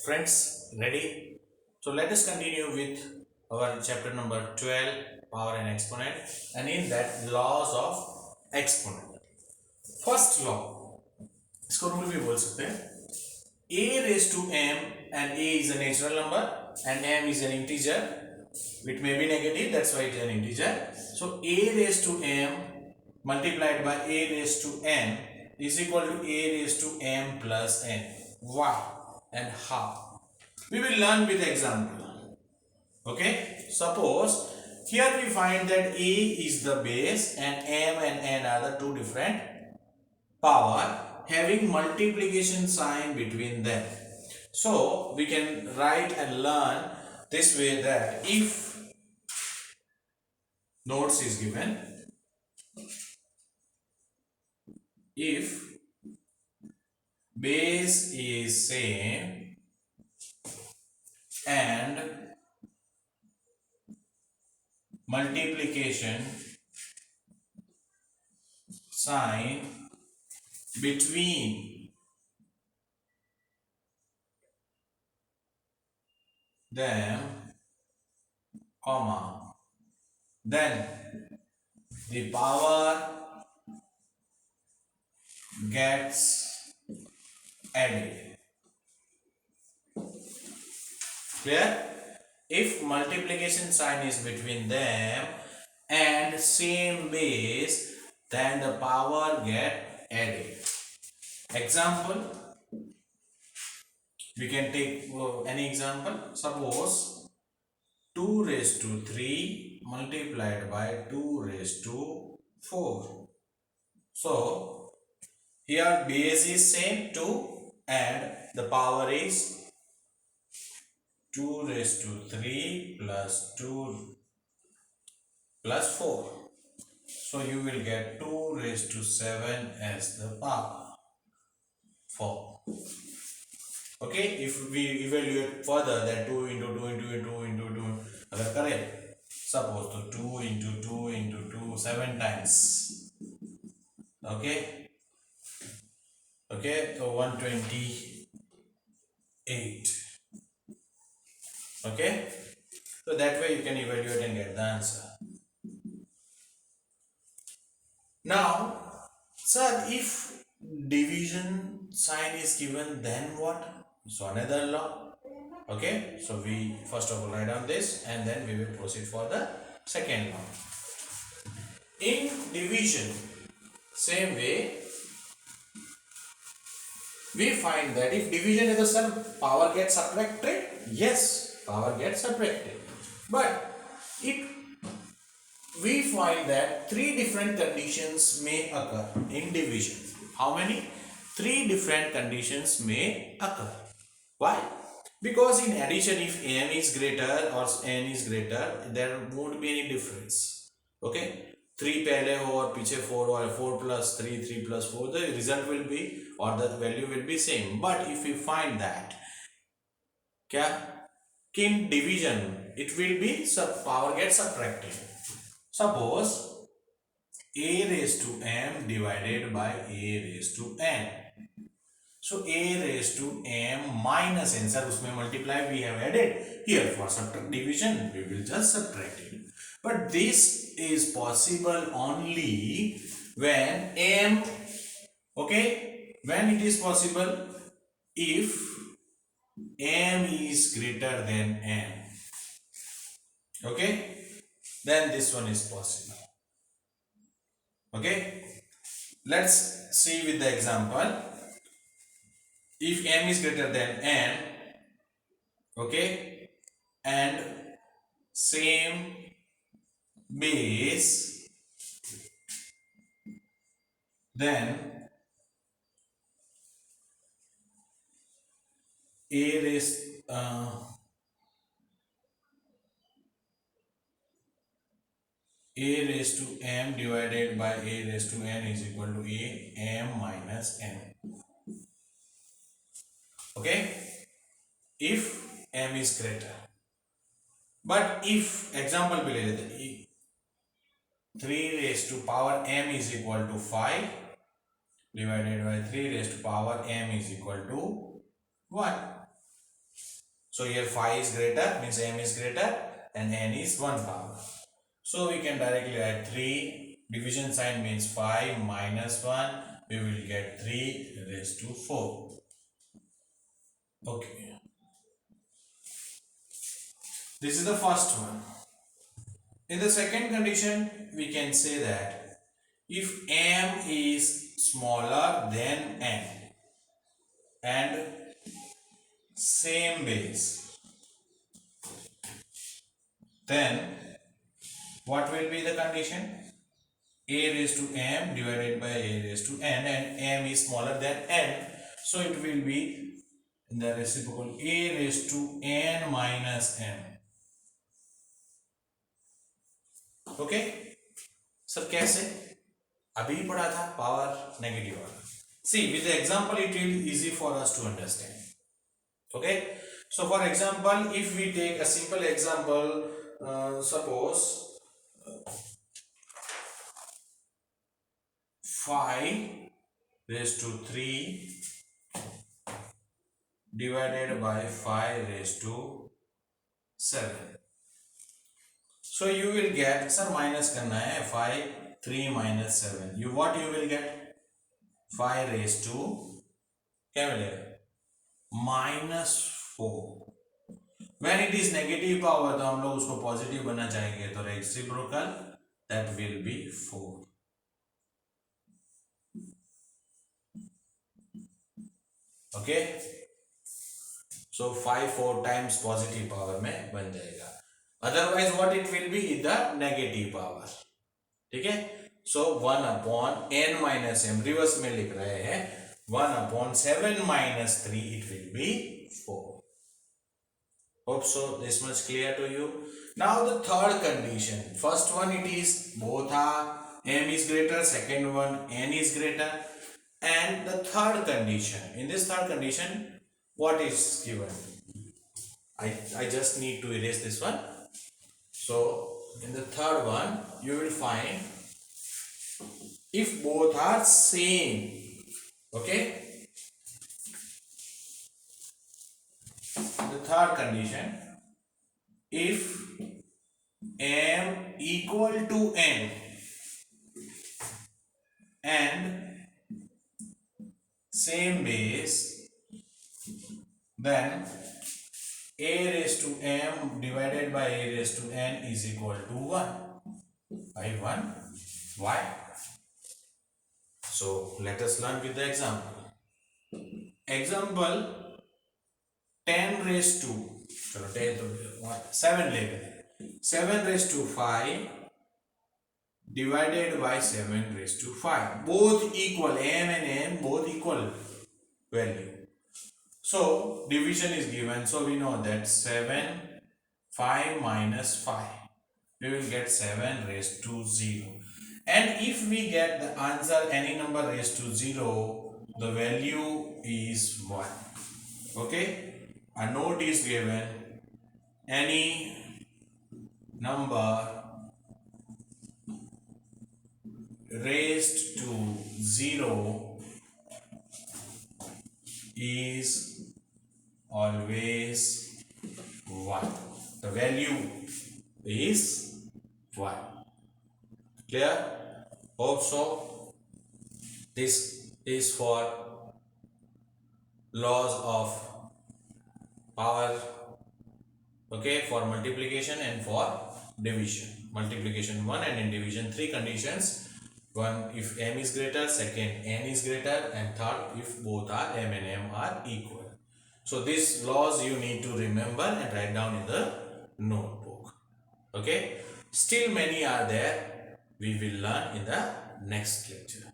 Friends, ready? So let us continue with our chapter number 12, power and exponent, and in that laws of exponent. First law, इसको rule भी बोल सकते हैं. A raised to m, and a is a natural number and m is an integer. It may be negative, that's why it is an integer. So a raised to m multiplied by a raised to n is equal to a raised to m plus n. Why and how? We will learn with example. Okay, suppose here we find that a is the base and m and n are the two different power having multiplication sign between them. So we can write and learn this way that if notes is given, if base is same and multiplication sign between them, comma, then the power gets added. Clear? If multiplication sign is between them and same base, then the power get added. Example, we can take any example. Suppose 2 raised to 3 multiplied by 2 raised to 4. So here base is same 2 and the power is 2 raised to 3 plus 2 plus 4. So you will get 2 raised to 7 as the power 4. Okay, if we evaluate further that 2 into 2 into 2 into 2 अगर करें suppose तो 2 into 2 into 2 7 times. Okay, so 128. Okay, so that way you can evaluate and get the answer. Now sir, if division sign is given, then what? So another law. Okay, so we first of all write down this and then we will proceed for the second law. In division, same way, we find that if division is the same, power gets subtracted. Yes, power gets subtracted. But it we find that three different conditions may occur in division. How many? Three different conditions may occur. Why? Because in addition, if m is greater or n is greater, there won't be any difference. Okay, 3 पहले हो और पीछे 4 और 4 plus 3 3 plus 4, the result will be or the value will be same. But if we find that क्या in division it will be power gets subtracted. Suppose a raised to m divided by a raised to n. So a raised to m minus n, sir उसमें multiply we have added. Here for division we will just subtract it. But this is possible only when m, okay, when it is possible if m is greater than n. Okay, then this one is possible. Okay, let's see with the example. If m is greater than n, okay, and same base, then a raised to m divided by a raised to n is equal to a m minus n. Okay, if m is greater. But if example भी ले लेते हैं, 3 raised to power m is equal to 5 divided by 3 raised to power m is equal to 1. So here 5 is greater, means m is greater, and n is 1 power. So we can directly write 3. Division sign means 5 minus 1. We will get 3 raised to 4. Okay. This is the first one. In the second condition, we can say that if m is smaller than n and same base, then what will be the condition? A raised to m divided by a raised to n, and m is smaller than n, so it will be in the reciprocal a raised to n minus m. Okay sir, कैसे? अभी पढ़ा था power negative वाला. See with the example it will easy for us to understand. Okay, so for example, if we take a simple example, suppose 5 raised to 3 divided by 5 raised to 7. So you will get, sir minus करना है 5, 3 minus 7. You what you will get? 5 raised to क्या मिलेगा? minus 4. When it is negative power तो हम लोग उसको positive बनना चाहेंगे, तो reciprocal that will be 4. Okay, so 5 4 times positive power में बन जाएगा. Otherwise what it will be in the negative power. ठीक है, so 1 upon n minus m, reverse में लिख रहे हैं 1 upon 7 minus 3, it will be 4. Hope so this much clear to you. Now the third condition, first one it is both are m is greater, second one n is greater, and the third condition, in this third condition what is given? I just need to erase this one. So in the third one you will find if both are same. Okay, the third condition, if m equal to n and same base, then a raised to m divided by a raised to n is equal to 1 by 1. Why? So let us learn with the example. Example 10 raised to, चलो 10 तो 7 लेंगे. 7 raised to 5 divided by 7 raised to 5, both equal, m and n both equal value. So division is given, so we know that 7 5 minus 5, we will get 7 raised to 0. And if we get the answer any number raised to 0, the value is 1. Okay, a note is given, any number raised to 0 is always 1. The value is 1. Clear? Hope so. This is for laws of power. Okay, for multiplication and for division. Multiplication 1 and in division 3 conditions. One if m is greater, second n is greater, and third if both are m and m are equal. So these laws you need to remember and write down in the notebook. Okay, still many are there, we will learn in the next lecture.